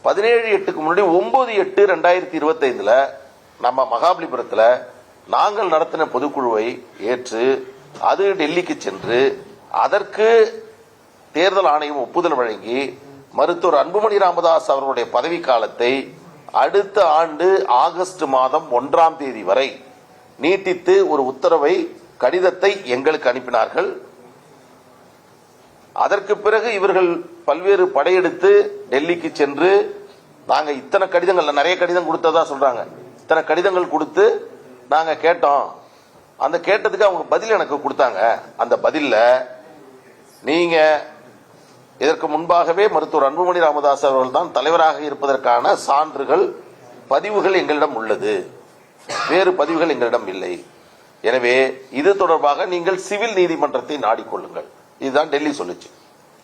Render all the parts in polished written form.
17/8க்கு முன்னாடி 9/8/2025 நம்ம மகாபலிபுரத்தில் நாங்கள் நடத்தின பொதுக்குழுவை ஏற்று அது டெல்லிக்கு சென்று அதற்கு தேர்தல் ஆணையம் ஒப்புதல் வழங்கி மருத்துவர் அன்புமணி ராமதாஸ் அவர்களுடைய பதவி காலத்தை அடுத்த ஆண்டு ஆகஸ்ட் மாதம் 1ஆம் தேதி வரை நீட்டித்து ஒரு உத்தரவை கடிதத்தை எங்களுக்கு அனுப்பினார்கள். அதற்கு பிறகு இவர்கள் பல்வேறு படையெடுத்து டெல்லிக்கு சென்று நாங்க இத்தனை கடிதங்கள் நிறைய கடிதம் கொடுத்ததா சொல்றாங்க. இத்தனை கடிதங்கள் கொடுத்து நாங்க கேட்டோம். அந்த கேட்டதுக்கு அவங்க பதில் எனக்கு கொடுத்தாங்க. அந்த பதில்ல நீங்க இதற்கு முன்பாகவே மருத்துவர் அன்புமணி ராமதாஸ் அவர்கள் தான் தலைவராக இருப்பதற்கான சான்றுகள் பதிவுகள் எங்களிடம் உள்ளது, வேறு பதிவுகள் எங்களிடம் இல்லை. எனவே இது தொடர்பாக நீங்கள் சிவில் நீதிமன்றத்தை நாடிக்கொள்ளுங்கள். இதுதான் டெல்லி சொல்லுச்சு.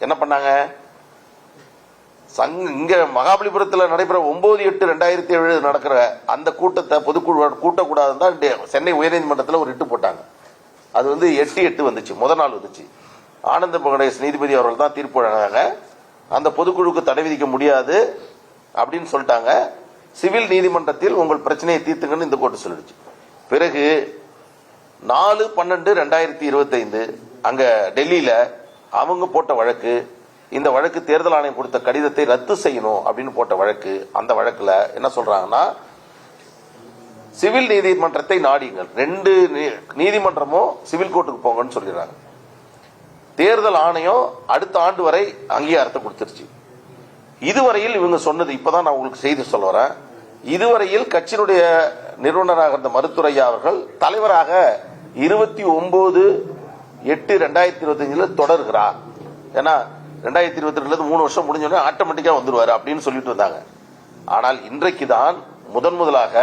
என்ன பண்ணாங்க? இங்க மகாபலிபுரத்தில் நடைபெற 9/8/2007 நடக்கிற அந்த கூட்டத்தை பொதுக்குழு கூட்டக்கூடாதுன்னு தான் சென்னை உயர்நீதிமன்றத்தில் ஒரு ரிட்டு போட்டாங்க. அது 8/8 வந்துச்சு, முதல் நாள் வந்துச்சு. ஆனந்த பகடேஷ் நீதிபதி அவர்கள் தான் தீர்ப்பு வழங்கினாங்க. அந்த பொதுக்குழுக்கு தடை விதிக்க முடியாது அப்படின்னு சொல்லிட்டாங்க. சிவில் நீதிமன்றத்தில் உங்கள் பிரச்சனையை தீர்த்துங்கன்னு இந்த கோர்ட்டு சொல்லிடுச்சு. பிறகு 4/12/2025 அங்க டெல்லியில அவங்க போட்ட வழக்கு, இந்த வழக்கு தேர்தல் ஆணையம் கொடுத்த கடிதத்தை ரத்து செய்யணும் அப்படின்னு போட்ட வழக்கு. அந்த வழக்குல என்ன சொல்றாங்கன்னா, சிவில் நீதிமன்றத்தை நாடிங்கள், 2 நீதிமன்றமும் சிவில் கோர்ட்டுக்கு போங்கன்னு சொல்லிடுறாங்க. தேர்தல் ஆணையம் அடுத்த ஆண்டு வரை அங்கீகாரத்தை கொடுத்துருச்சு. இதுவரையில் இவங்க சொன்னது, இப்பதான் நான் உங்களுக்கு செய்தி சொல்ல வரேன், இதுவரையில் கட்சியினுடைய நிறுவனராக இருந்த மருத்துவர் ஐயா அவர்கள் தலைவராக 29/8/2025 தொடர்கிறார். ஏன்னா 2022 3 வருஷம் முடிஞ்சோடனே ஆட்டோமேட்டிக்கா வந்துருவாரு அப்படின்னு சொல்லிட்டு இருந்தாங்க. ஆனால் இன்றைக்கு தான் முதலாக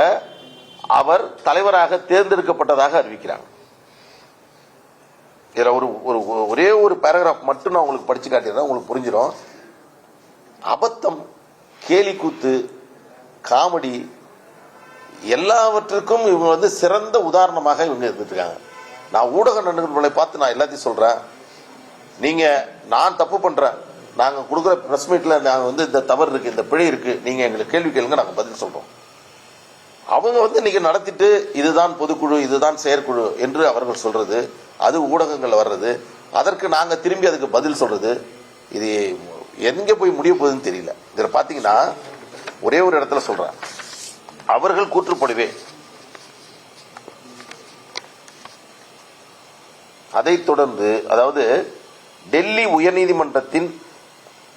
அவர் தலைவராக தேர்ந்தெடுக்கப்பட்டதாக அறிவிக்கிறாங்க. இதுல ஒரே ஒரு பேராகிராஃப் மட்டும் நான் உங்களுக்கு படிச்சு காட்டிடுறேன், உங்களுக்கு புரிஞ்சிடும். அபத்தம், கேலி கூத்து, காமெடி எல்லாவற்றுக்கும் இவங்க சிறந்த உதாரணமாக இவங்க இருந்துட்டு இருக்காங்க. நான் ஊடக நண்பர்களை பார்த்து நான் எல்லாத்தையும் சொல்றேன். நீங்க நான் தப்பு பண்றேன், நாங்க கொடுக்குற பிரஸ் மீட்ல நாங்க இந்த தவறு இருக்கு, இந்த பிழை இருக்கு, நீங்க எங்களுக்கு கேள்வி கேளுங்க, நாங்க பதில் சொல்றோம். அவங்க நீங்க நடத்திட்டு இதுதான் பொதுக்குழு, இதுதான் செயற்குழு என்று அவர்கள் சொல்றது, அது ஊடகங்கள் வர்றது, அதற்கு நாங்க திரும்பி அதுக்கு பதில் சொல்றது, இது எங்க போய் முடிய போகுதுன்னு தெரியல. இதுல பாத்தீங்கன்னா ஒரே ஒரு இடத்துல சொல்றேன், அவர்கள் கூற்றுப்படுவே அதைத் தொடர்ந்து, அதாவது டெல்லி உயர்நீதிமன்றத்தின்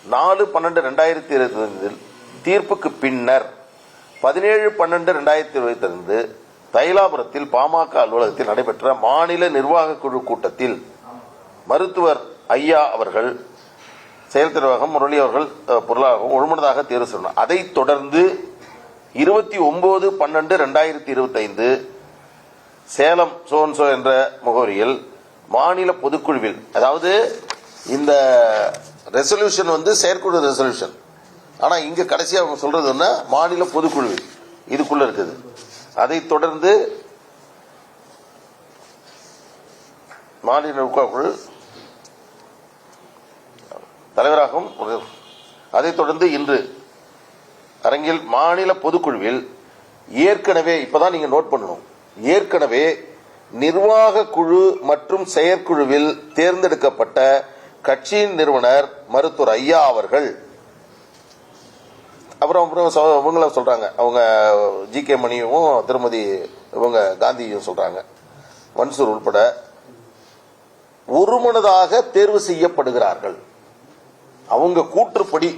4/12/2025 தீர்ப்புக்கு பின்னர் 17/12/2025 தைலாபுரத்தில் பாமக அலுவலகத்தில் நடைபெற்ற மாநில நிர்வாக குழு கூட்டத்தில் மருத்துவர் ஐயா அவர்கள் செயல் நிர்வாகம், முரளி அவர்கள் பொருளாளர்கள் ஒருமனதாக தேர்வு செய்தார். அதைத் தொடர்ந்து 29/12/2025 சேலம் சோன்சோ என்ற முகவரியில் மாநில பொதுக்குழுவில், அதாவது இந்த ரெசல்யூஷன் செயற்குழு ரெசல்யூஷன், ஆனா இங்க கடைசியா அவங்க சொல்றது மாநில பொதுக்குழுவில் இதுக்குள்ள இருக்குது. அதைத் தொடர்ந்து மாநில குழு தலைவராகவும், அதைத் தொடர்ந்து இன்று அரங்கில் மாநில பொதுக்குழுவில் ஏற்கனவே, இப்பதான் நீங்க நோட் பண்ணணும், ஏற்கனவே நிர்வாக குழு மற்றும் செயற்குழுவில் தேர்ந்தெடுக்கப்பட்ட கட்சியின் நிறுவனர் மருத்துவர் ஐயா அவர்கள், அப்புறம் இவங்கள சொல்றாங்க, அவங்க ஜி.கே. மணியும் திருமதி இவங்க காந்தியும் சொல்றாங்க, மன்சூர் உட்பட ஒருமனதாக தேர்வு செய்யப்படுகிறார்கள். அவங்க கூற்றுப்படி,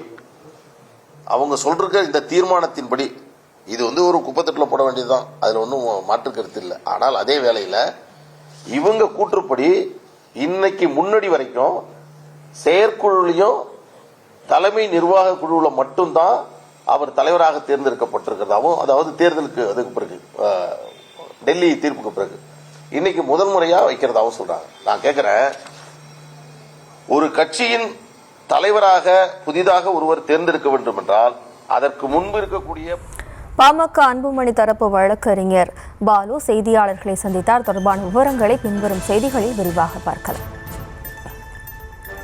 அவங்க சொல்ற இந்த தீர்மானத்தின்படி, இது ஒரு குப்பத்தட்டில் போட வேண்டியதுதான், அதுல ஒன்றும் மாற்று கருத்து இல்லை. ஆனால் அதே வேளையில இவங்க கூற்றுப்படி இன்னைக்கு முன்னாடி வரைக்கும் செயற்குழுலையும் தலைமை நிர்வாக குழுல மட்டும்தான் அவர் தலைவராக தேர்ந்தெடுக்கப்பட்டிருக்கிறதாவும், அதாவது தேர்தலுக்கு அதுக்கு பிறகு டெல்லி தீர்ப்புக்கு பிறகு இன்னைக்கு முதல் முறையா வைக்கிறதாவும் சொல்றாங்க. நான் கேட்கிறேன், ஒரு கட்சியின் தலைவராக புதிதாக ஒருவர் தேர்ந்தெடுக்க வேண்டும் என்றால் அதற்கு முன்பு இருக்கக்கூடிய பாமக அன்புமணி தரப்பு வழக்கறிஞர் பாலு செய்தியாளர்களை சந்தித்தார். தொடர்பான விவரங்களை பின்வரும் செய்திகளில் விரிவாக பார்க்கலாம்.